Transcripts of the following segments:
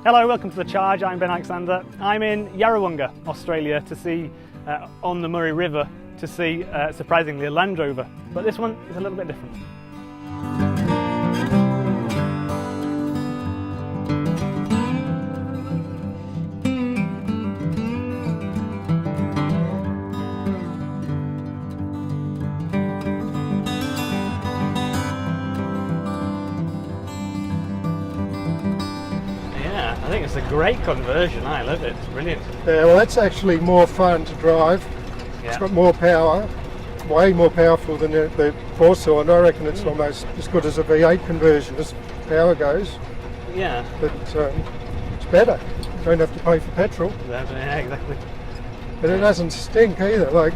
Hello, welcome to The Charge. I'm Ben Alexander. I'm in Yarrawonga, Australia to see, on the Murray River, to see, surprisingly, a Land Rover. But this one is a little bit different. I think it's a great conversion. I love it. It's brilliant. Yeah, well, that's actually more fun to drive. Yeah. It's got more power, way more powerful than the four-cylinder. I reckon it's almost as good as a V8 conversion as power goes. Yeah. But it's better. You don't have to pay for petrol. Yeah, exactly. And it doesn't stink either. Like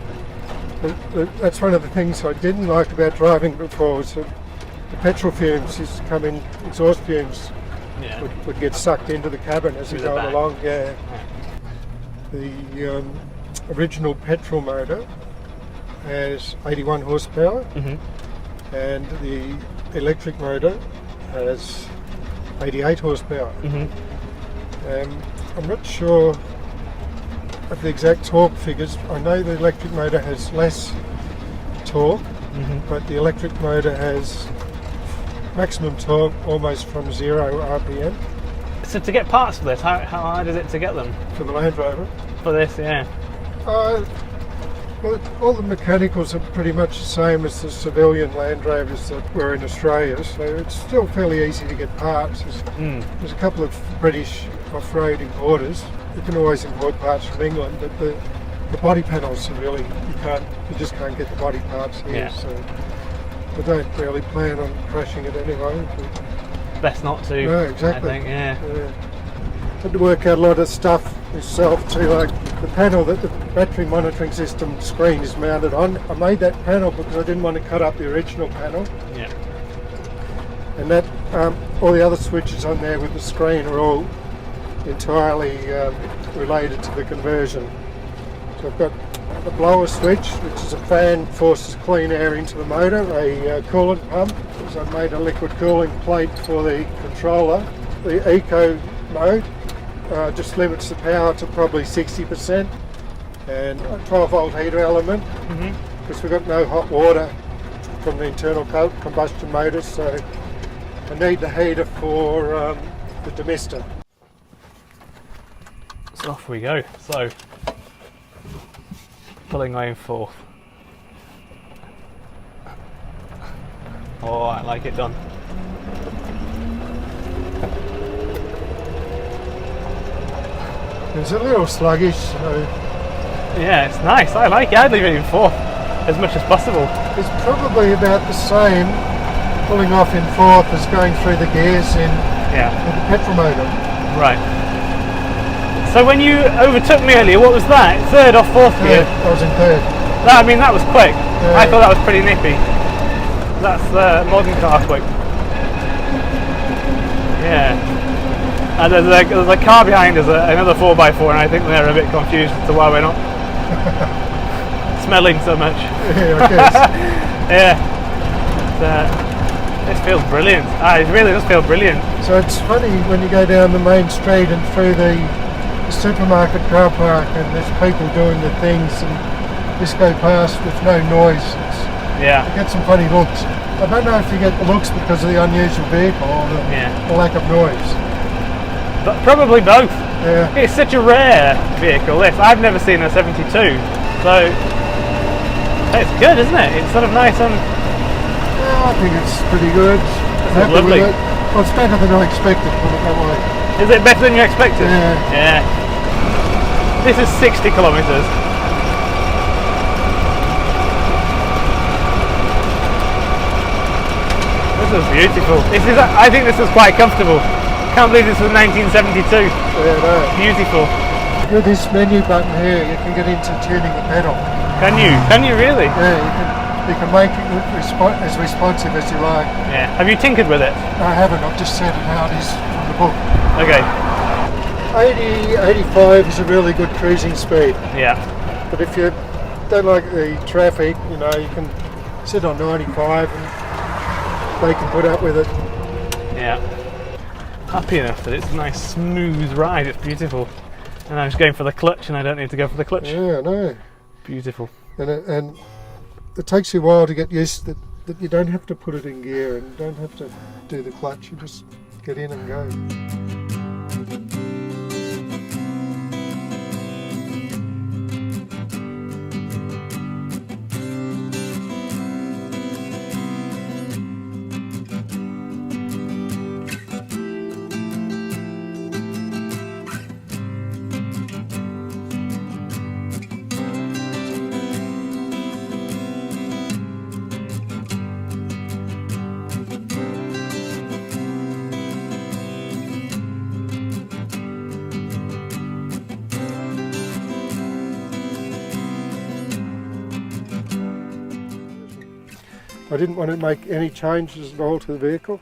that's one of the things I didn't like about driving before was the petrol fumes used to come in, exhaust fumes. Yeah. Would get sucked into the cabin as you go along. Yeah. The original petrol motor has 81 horsepower, and the electric motor has 88 horsepower. I'm not sure of the exact torque figures. I know the electric motor has less torque, but the electric motor has maximum torque almost from 0 RPM. So to get parts for this, how hard is it to get them? For the Land Rover? For this, yeah. Well, all the mechanicals are pretty much the same as the civilian Land Rovers that were in Australia, so it's still fairly easy to get parts. There's a couple of British off-road importers. You can always import parts from England, but the body panels are really, you just can't get the body parts here. Yeah. So I don't really plan on crashing it anyway. Best not to. No, exactly. I think, yeah. Had to work out a lot of stuff myself too, like the panel that the battery monitoring system screen is mounted on. I made that panel because I didn't want to cut up the original panel. Yeah. And that all the other switches on there with the screen are all entirely related to the conversion. So I've got a blower switch, which is a fan forces clean air into the motor, a coolant pump, so I've made a liquid cooling plate for the controller. The eco mode just limits the power to probably 60%, and a 12-volt heater element, because we've got no hot water from the internal combustion motor, so I need the heater for the demister. So off we go. So pulling way forth. Oh, I like it done. It's a little sluggish, so yeah, it's nice. I like it. I'd leave it in fourth as much as possible. It's probably about the same pulling off in fourth as going through the gears in the petrol motor. Right. So when you overtook me earlier, what was that? Third or fourth gear? I was in third. I mean, that was quick. I thought that was pretty nippy. That's modern car quick. Yeah. And there's a car behind us, another 4x4, and I think they're a bit confused as to why we're not smelling so much. Yeah, I guess. Yeah. This feels brilliant. It really does feel brilliant. So it's funny when you go down the main street and through the supermarket car park and there's people doing the things and this go past with no noise. You get some funny looks. I don't know if you get the looks because of the unusual vehicle or the lack of noise. But probably both. Yeah. It's such a rare vehicle, this. I've never seen a 72, so it's good, isn't it? It's sort of nice and... Yeah, I think it's pretty good. It's lovely. Well, it's better than I expected, put it that way. Is it better than you expected? Yeah. This is 60 kilometres. This is beautiful. I think this is quite comfortable. Can't believe this was 1972. Yeah, no. Beautiful. With this menu button here, you can get into tuning the pedal. Can you? Can you really? Yeah, you can make it as responsive as you like. Yeah. Have you tinkered with it? No, I haven't. I've just said how it is from the book. Okay. 80, 85 is a really good cruising speed. Yeah. But if you don't like the traffic, you can sit on 95 and they can put up with it. Yeah. happy enough that it's a nice smooth ride. It's beautiful. And I was going for the clutch, and I don't need to go for the clutch. Yeah, I know. Beautiful. And it takes you a while to get used that you don't have to put it in gear and you don't have to do the clutch. You just get in and go. I didn't want to make any changes at all to the vehicle,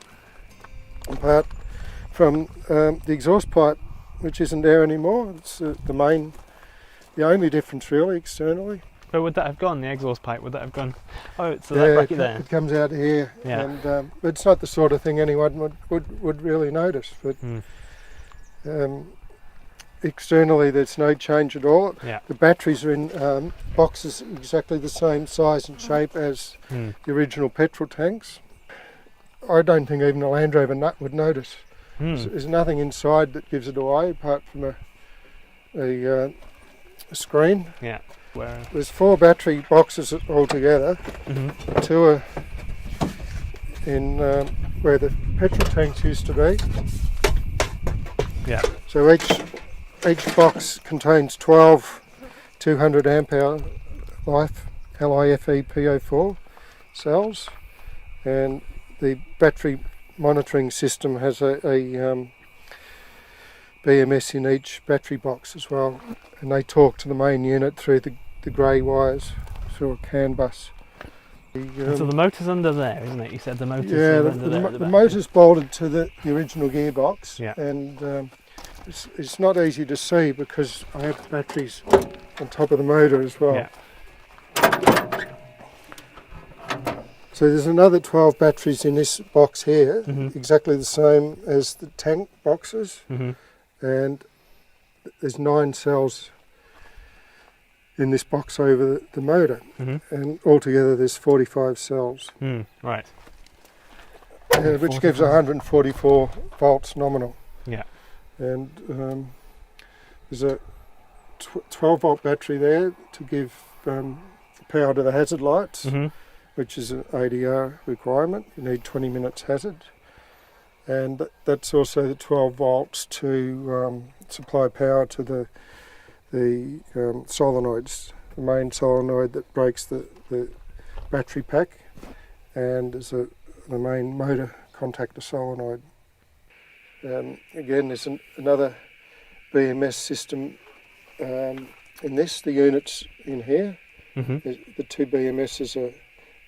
apart from the exhaust pipe, which isn't there anymore. It's the only difference really externally. Where would that have gone, the exhaust pipe? Would that have gone? Oh, it's that bracket there. It comes out here, Yeah. and it's not the sort of thing anyone would really notice. But externally, there's no change at all. Yeah. The batteries are in boxes exactly the same size and shape as the original petrol tanks. I don't think even a Land Rover nut would notice. There's nothing inside that gives it away apart from a screen. Yeah. Where? There's 4 battery boxes altogether. Two are in where the petrol tanks used to be. Yeah. So each box contains 12 200 amp hour LiFePO4 cells, and the battery monitoring system has a BMS in each battery box as well, and they talk to the main unit through the grey wires through a CAN bus. So the motor's under there, isn't it? You said the motor's under there. The motor's bolted to the original gearbox, yeah. And it's not easy to see because I have batteries on top of the motor as well. Yeah. So there's another 12 batteries in this box here, exactly the same as the tank boxes, and there's 9 cells in this box over the motor, and altogether there's 45 cells. Right. Which gives 144 volts nominal. Yeah. And there's a 12 volt battery there to give power to the hazard lights, which is an ADR requirement. You need 20 minutes hazard. And that's also the 12 volts to supply power to the solenoids, the main solenoid that breaks the battery pack, and is the main motor contactor solenoid. Again, there's another BMS system in this. The units in here, the 2 BMSs are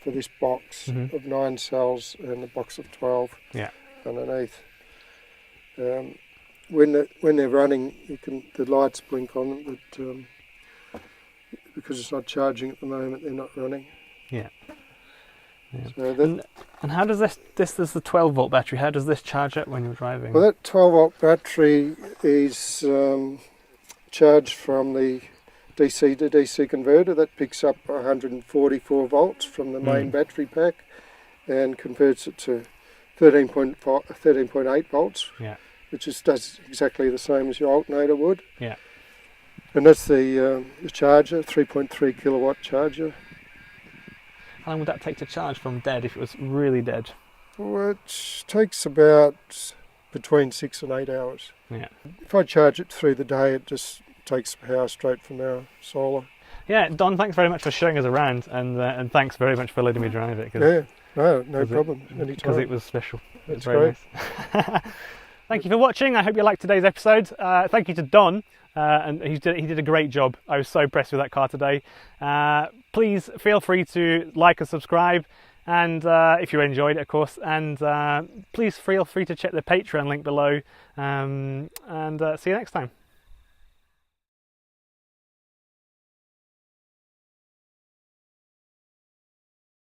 for this box of 9 cells and a box of 12 underneath. When they're running, the lights blink on them, but because it's not charging at the moment, they're not running. Yeah. So and how does this is the 12 volt battery, how does this charge up when you're driving? Well, that 12 volt battery is charged from the DC to DC converter that picks up 144 volts from the main battery pack and converts it to 13.8 volts, which does exactly the same as your alternator would. Yeah. And that's the charger, 3.3 kilowatt charger. How long would that take to charge from dead if it was really dead? Well, it takes about between 6 and 8 hours. Yeah. If I charge it through the day, it just takes power straight from our solar. Yeah, Don, thanks very much for showing us around, and thanks very much for letting me drive it. Yeah, no problem. Anytime. Because it was special. That's very great. Nice. Thank you for watching. I hope you liked today's episode. Thank you to Don. And he did a great job. I was so impressed with that car today. Please feel free to like and subscribe, and if you enjoyed it, of course, and please feel free to check the Patreon link below, and see you next time.